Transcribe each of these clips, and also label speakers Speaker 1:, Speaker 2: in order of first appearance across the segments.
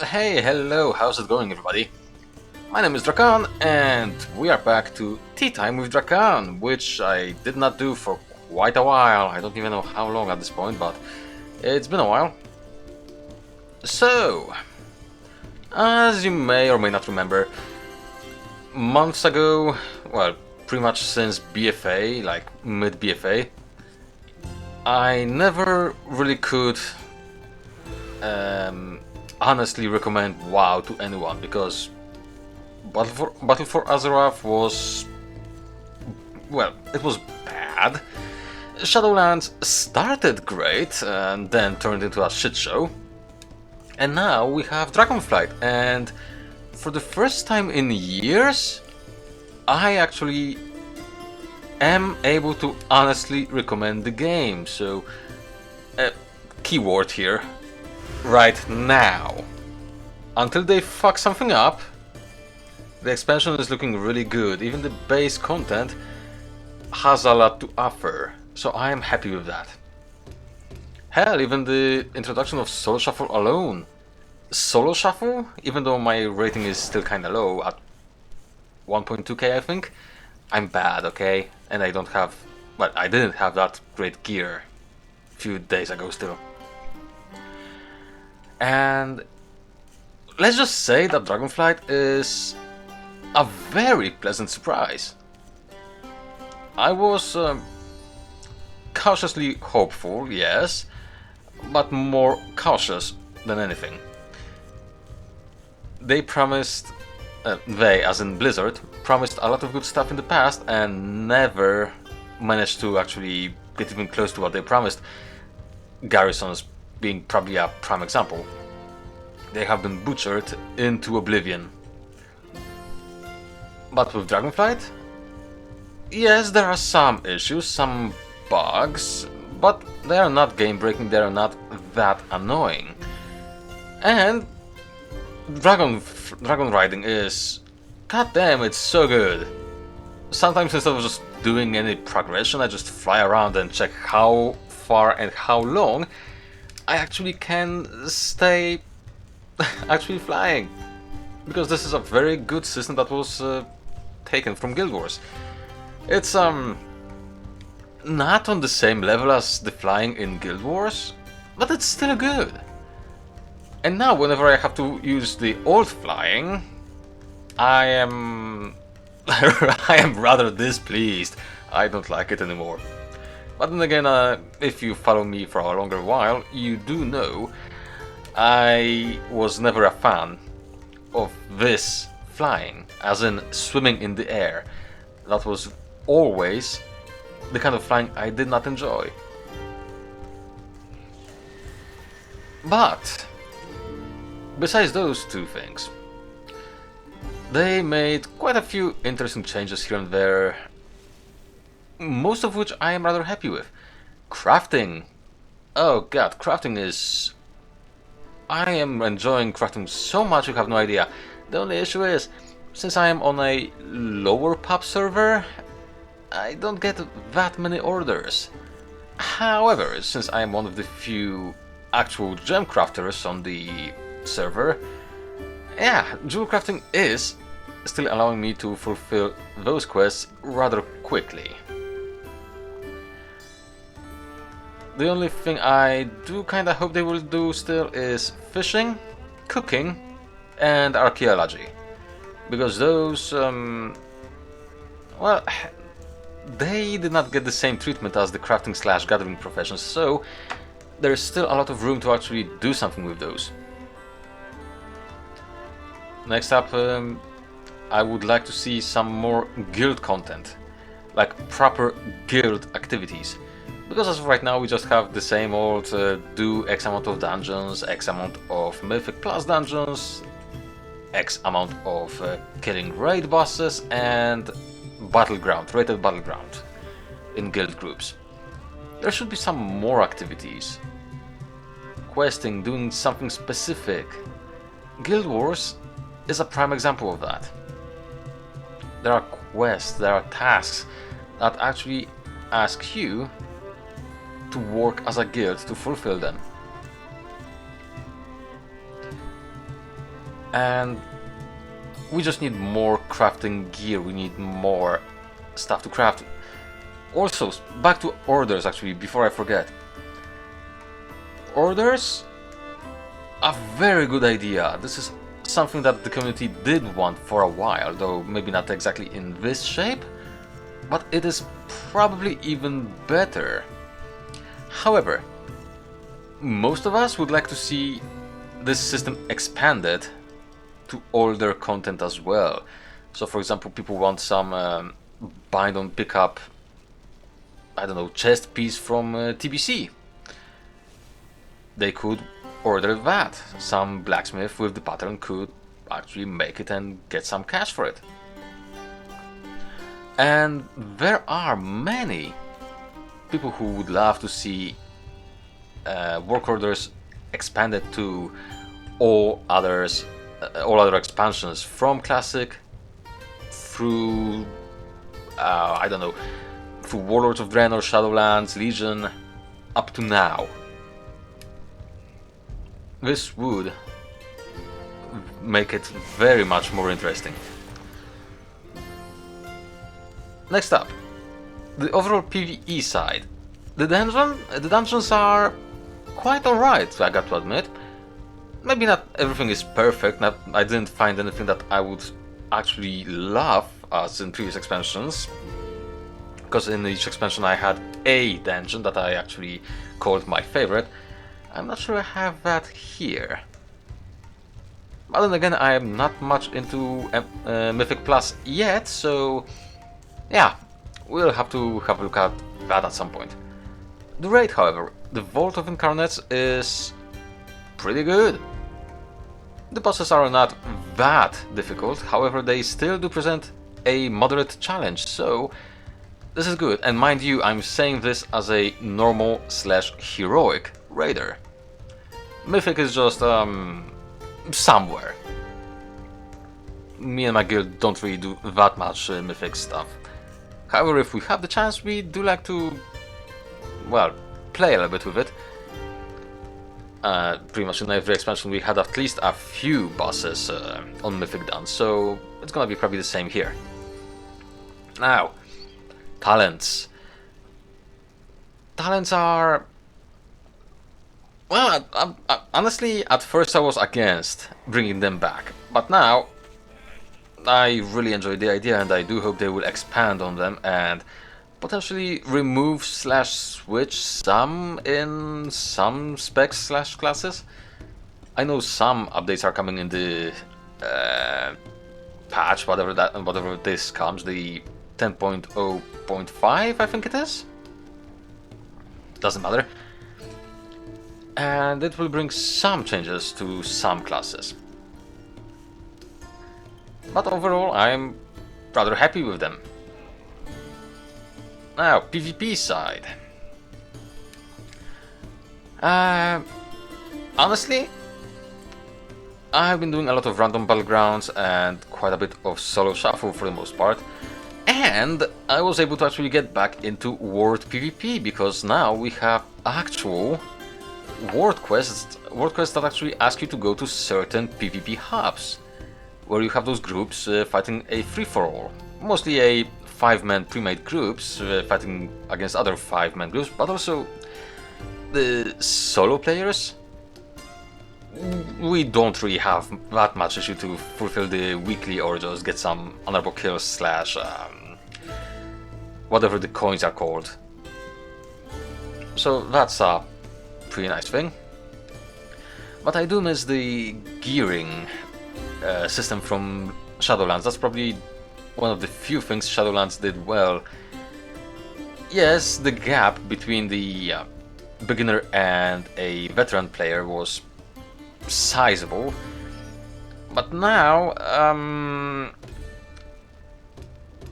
Speaker 1: Hey, hello, how's it going, everybody? My name is Dracaan, and we are back to Tea Time with Dracaan, which I did not do for quite a while. I don't even know how long at this point, but it's been a while. So, as you may or may not remember, months ago, well, pretty much since BFA, like mid BFA, I never really could honestly recommend WoW to anyone because Battle for Azeroth was, well, it was bad. Shadowlands started great and then turned into a shit show. And now we have Dragonflight, and for the first time in years, I actually am able to honestly recommend the game. So, keyword here, right now. Until they fuck something up, the expansion is looking really good. Even the base content has a lot to offer, so I am happy with that. Hell, even the introduction of Solo Shuffle alone. Solo Shuffle, even though my rating is still kinda low at 1.2k I think, I'm bad, okay? And I don't have, well, I didn't have that great gear a few days ago still. And let's just say that Dragonflight is a very pleasant surprise. I was cautiously hopeful, yes, but more cautious than anything. They promised, they as in Blizzard, promised a lot of good stuff in the past and never managed to actually get even close to what they promised. Garrisons being probably a prime example. They have been butchered into oblivion. But with Dragonflight, yes, there are some issues, some bugs, but they are not game-breaking, they are not that annoying. And dragon riding is, goddamn, it's so good. Sometimes instead of just doing any progression, I just fly around and check how far and how long I actually can stay actually flying. Because this is a very good system that was taken from Guild Wars. It's not on the same level as the flying in Guild Wars, but it's still good. And now whenever I have to use the old flying, I am I am rather displeased. I don't like it anymore. But then again, if you follow me for a longer while, you do know I was never a fan of this flying, as in swimming in the air. That was always the kind of flying I did not enjoy. But besides those two things, they made quite a few interesting changes here and there, most of which I am rather happy with. Crafting. Oh god, crafting is... I am enjoying crafting so much you have no idea. The only issue is, since I am on a lower pub server, I don't get that many orders. However, since I am one of the few actual gem crafters on the server, yeah, jewel crafting is still allowing me to fulfill those quests rather quickly. The only thing I do kinda hope they will do still is fishing, cooking, and archaeology. Because those, well, they did not get the same treatment as the crafting / gathering professions, so there's still a lot of room to actually do something with those. Next up, I would like to see some more guild content, like proper guild activities. Because as of right now we just have the same old do X amount of dungeons, X amount of Mythic Plus dungeons, X amount of killing raid bosses and rated battleground in guild groups. There should be some more activities. Questing, doing something specific. Guild Wars is a prime example of that. There are quests, there are tasks that actually ask you to work as a guild to fulfill them. And we just need more crafting gear, we need more stuff to craft. Also, back to orders actually, before I forget. Orders? A very good idea. This is something that the community did want for a while, though maybe not exactly in this shape, but it is probably even better. However, most of us would like to see this system expanded to older content as well. So for example, people want some bind on pickup, I don't know, chest piece from TBC. They could order that. Some blacksmith with the pattern could actually make it and get some cash for it. And there are many people who would love to see work orders expanded to all other expansions, from classic through I don't know, through Warlords of Draenor, Shadowlands, Legion, up to now. This would make it very much more interesting. Next up, the overall PvE side. The dungeons are quite alright, I got to admit. Maybe not everything is perfect, I didn't find anything that I would actually love as in previous expansions. Because in each expansion I had a dungeon that I actually called my favorite. I'm not sure I have that here. But then again, I am not much into Mythic Plus yet, so yeah, we'll have to have a look at that at some point. The raid, however, the Vault of Incarnates is pretty good. The bosses are not that difficult, however they still do present a moderate challenge, so this is good. And mind you, I'm saying this as a normal / heroic raider. Mythic is just somewhere. Me and my guild don't really do that much Mythic stuff. However, if we have the chance, we do like to, well, play a little bit with it. Pretty much in every expansion we had at least a few bosses on Mythic done, so it's gonna be probably the same here. Now, talents. Talents are... well, honestly, at first I was against bringing them back, but now I really enjoy the idea and I do hope they will expand on them and potentially remove / switch some in some specs / classes. I know some updates are coming in the patch, whatever this comes, the 10.0.5 I think it is. Doesn't matter. And it will bring some changes to some classes. But overall, I'm rather happy with them. Now, PvP side. Honestly, I've been doing a lot of random battlegrounds and quite a bit of solo shuffle for the most part. And I was able to actually get back into World PvP because now we have actual world quests that actually ask you to go to certain PvP hubs, where you have those groups fighting a free-for-all. Mostly a 5-man pre-made groups fighting against other 5-man groups, but also the solo players. We don't really have that much issue to fulfill the weekly or just get some honorable kills / whatever the coins are called. So that's a pretty nice thing. But I do miss the gearing system from Shadowlands. That's probably one of the few things Shadowlands did well. Yes, the gap between the beginner and a veteran player was sizable, but now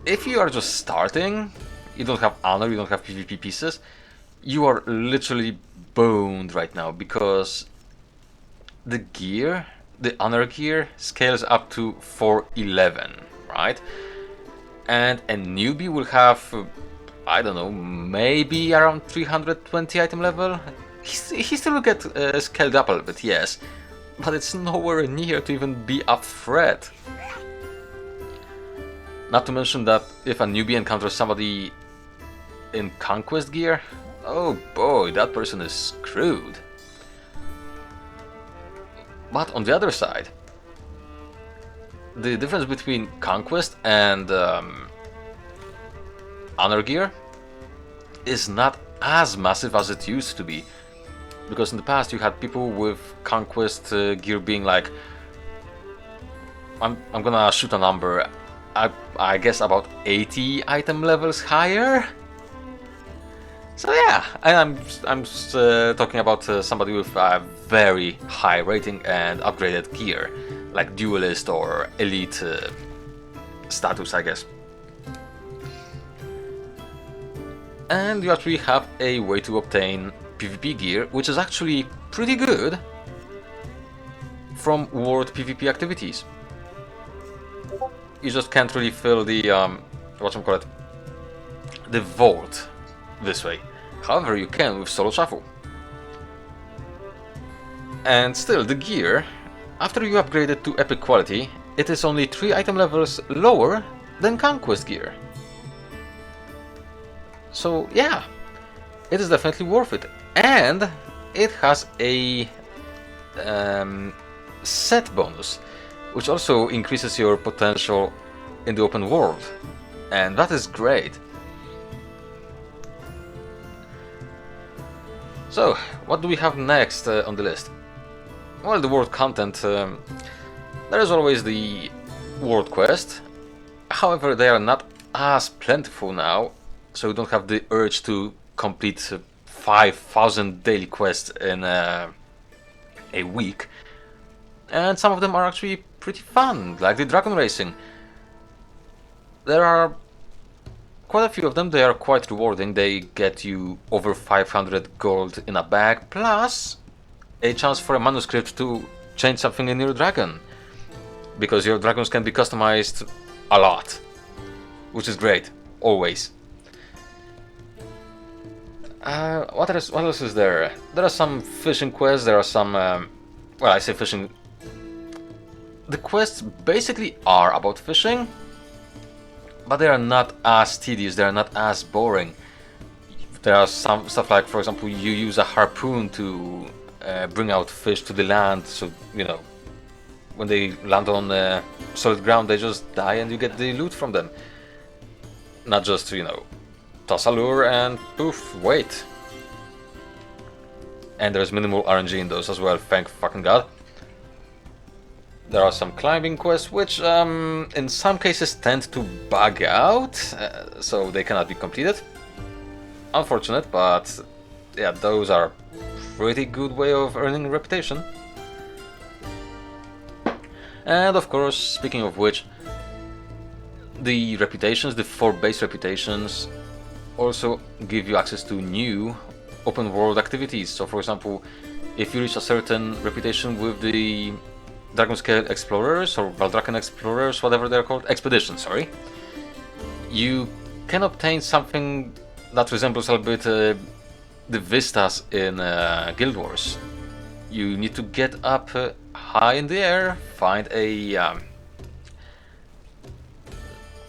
Speaker 1: if you are just starting, you don't have honor, you don't have PvP pieces, you are literally boned right now because the gear, the honor gear, scales up to 411, right? And a newbie will have, I don't know, maybe around 320 item level. He still will get scaled up a little bit, yes, but it's nowhere near to even be a threat. Not to mention that if a newbie encounters somebody in conquest gear, oh boy, that person is screwed. But on the other side, the difference between conquest and honor gear is not as massive as it used to be. Because in the past you had people with conquest gear being like, I'm gonna shoot a number, I guess about 80 item levels higher. So yeah, I'm talking about somebody with a very high rating and upgraded gear, like duelist or elite status, I guess. And you actually have a way to obtain PvP gear, which is actually pretty good from world PvP activities. You just can't really fill the the vault this way. However, you can with solo shuffle. And still, the gear, after you upgrade it to epic quality, it is only 3 item levels lower than conquest gear. So yeah, it is definitely worth it. And it has a set bonus, which also increases your potential in the open world. And that is great. So, what do we have next on the list? Well, the world content. There is always the world quest. However, they are not as plentiful now, so you don't have the urge to complete 5,000 daily quests in a week. And some of them are actually pretty fun, like the Dracaan racing. There are quite a few of them. They are quite rewarding. They get you over 500 gold in a bag, plus a chance for a manuscript to change something in your dragon, because your dragons can be customized a lot, which is great, always. What else is there? There are some fishing quests. There are some well, I say fishing. The quests basically are about fishing, but they are not as tedious, they are not as boring. There are some stuff like, for example, you use a harpoon to bring out fish to the land, so, you know, when they land on solid ground, they just die and you get the loot from them. Not just, you know, toss a lure and poof, wait. And there's minimal RNG in those as well, thank fucking god. There are some climbing quests, which in some cases tend to bug out, so they cannot be completed. Unfortunate, but yeah, those are pretty good way of earning reputation. And of course, speaking of which, the reputations, the 4 base reputations, also give you access to new open world activities. So for example, if you reach a certain reputation with the Dragon Scale Explorers or Dracaan Explorers, whatever they're called, expeditions, sorry, you can obtain something that resembles a bit the vistas in Guild Wars. You need to get up high in the air, find a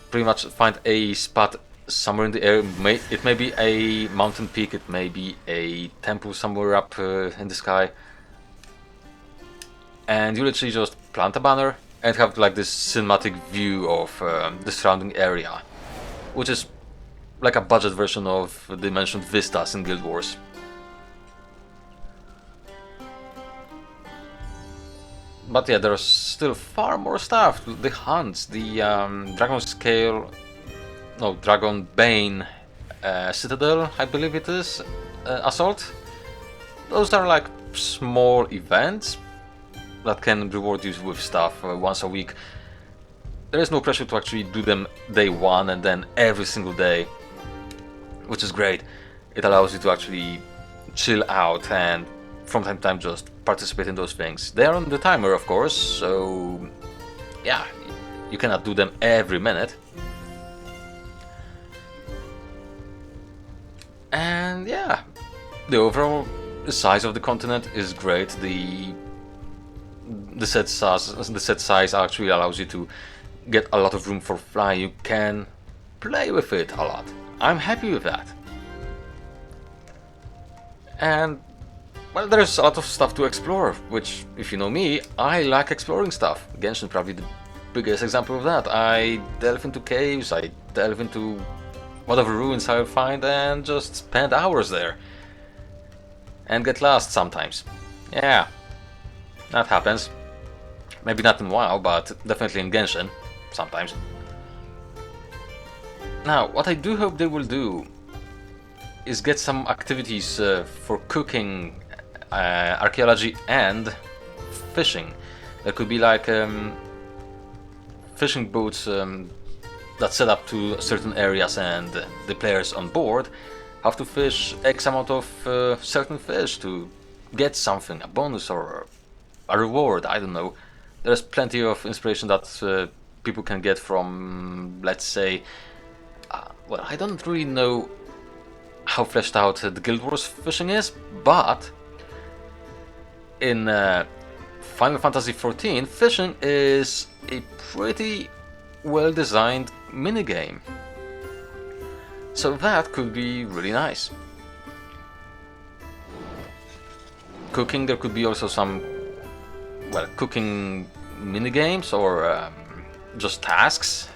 Speaker 1: pretty much find a spot somewhere in the air. It may be a mountain peak, it may be a temple somewhere up in the sky. And you literally just plant a banner and have like this cinematic view of the surrounding area, which is like a budget version of the mentioned vistas in Guild Wars. But yeah, there's still far more stuff. The hunts, the Dragon Bane Citadel, I believe it is, assault. Those are like small events that can reward you with stuff once a week. There is no pressure to actually do them day one and then every single day, which is great. It allows you to actually chill out and from time to time just participate in those things. They are on the timer, of course, so yeah, you cannot do them every minute. And yeah, the overall size of the continent is great. the set size actually allows you to get a lot of room for flying. You can play with it a lot. I'm happy with that. And well, there's a lot of stuff to explore, which, if you know me, I like exploring stuff. Genshin is probably the biggest example of that. I delve into caves, I delve into whatever ruins I find and just spend hours there. And get lost sometimes. Yeah, that happens. Maybe not in WoW, but definitely in Genshin, sometimes. Now, what I do hope they will do is get some activities for cooking, archaeology and fishing. There could be like fishing boats that set up to certain areas, and the players on board have to fish X amount of certain fish to get something, a bonus or a reward, I don't know. There's plenty of inspiration that people can get from, let's say, well, I don't really know how fleshed out the Guild Wars fishing is, but in Final Fantasy XIV, fishing is a pretty well-designed minigame. So that could be really nice. Cooking, there could be also some, well, cooking minigames or just tasks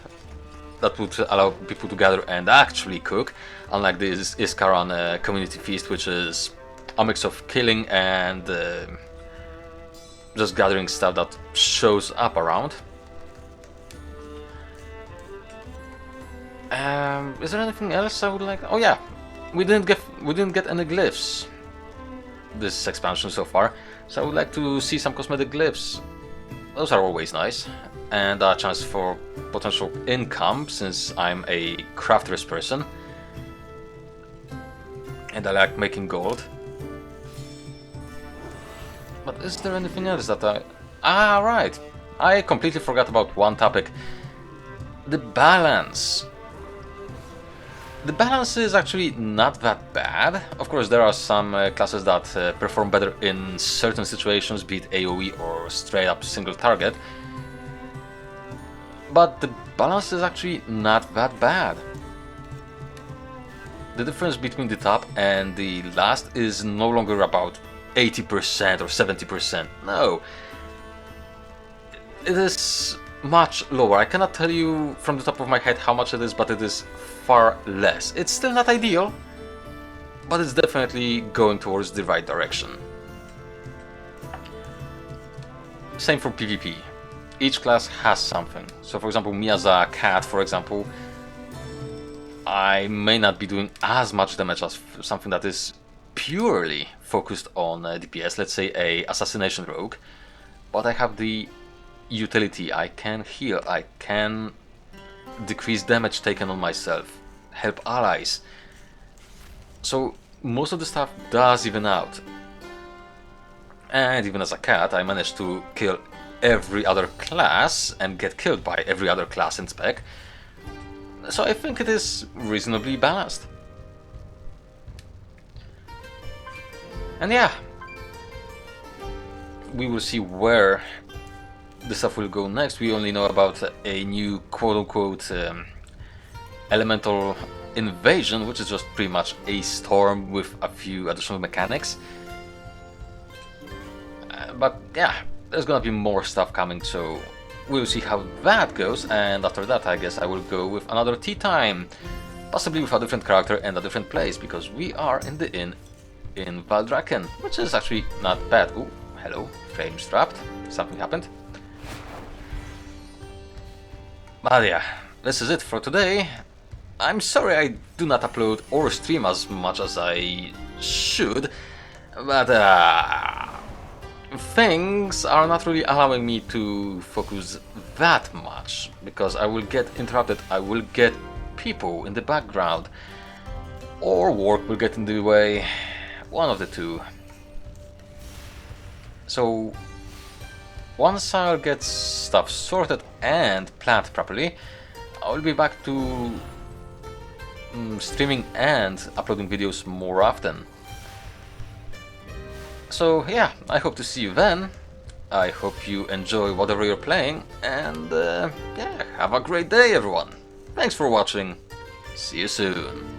Speaker 1: that would allow people to gather and actually cook, unlike this Iskaran community feast, which is a mix of killing and just gathering stuff that shows up around. Is there anything else I would like? Oh yeah, we didn't get any glyphs this expansion so far, so I would like to see some cosmetic glyphs. Those are always nice, and a chance for potential income since I'm a crafter's person and I like making gold. But is there anything else that right, I completely forgot about one topic. The balance. The balance is actually not that bad. Of course, there are some classes that perform better in certain situations, be it AoE or straight up single target. But the balance is actually not that bad. The difference between the top and the last is no longer about 80% or 70%. No. It is much lower. I cannot tell you from the top of my head how much it is, but it is far less. It's still not ideal, but it's definitely going towards the right direction. Same for PvP. Each class has something. So for example, me as a cat, for example, I may not be doing as much damage as something that is purely focused on DPS, let's say a assassination rogue, but I have the utility. I can heal, I can decrease damage taken on myself, help allies. So most of the stuff does even out. And even as a cat, I managed to kill every other class and get killed by every other class in spec. So I think it is reasonably balanced. And yeah, we will see where the stuff will go next. We only know about a new quote-unquote elemental invasion, which is just pretty much a storm with a few additional mechanics. But yeah, there's gonna be more stuff coming, so we'll see how that goes, and after that I guess I will go with another tea time, possibly with a different character and a different place, because we are in the inn in Dracaan, which is actually not bad. Oh, hello, frames dropped, something happened. But yeah, this is it for today. I'm sorry I do not upload or stream as much as I should, but things are not really allowing me to focus that much, because I will get interrupted, I will get people in the background, or work will get in the way, one of the two. So once I'll get stuff sorted and planned properly, I'll be back to streaming and uploading videos more often. So yeah, I hope to see you then. I hope you enjoy whatever you're playing, and yeah, have a great day everyone. Thanks for watching. See you soon.